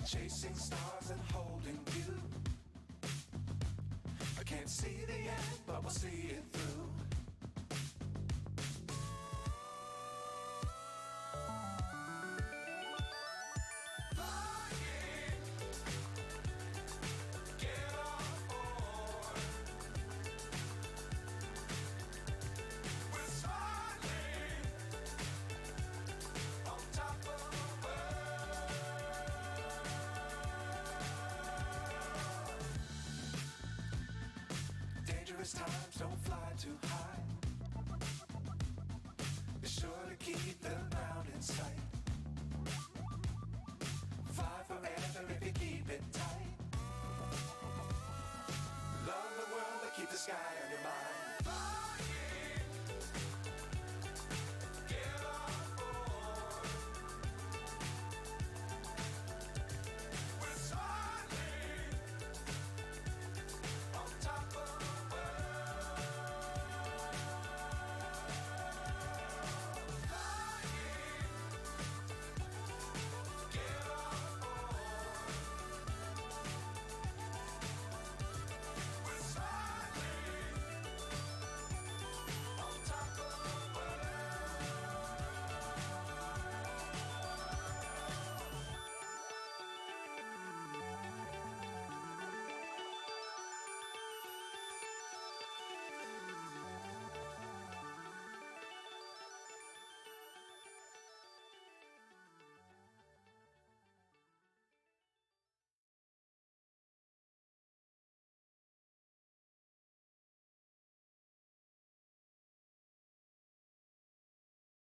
Chasing stars and holding you. I can't see the end, but we'll see it through. Times don't fly too high. Be sure to keep the ground in sight. Fly forever if you keep it tight. Love the world but keep the sky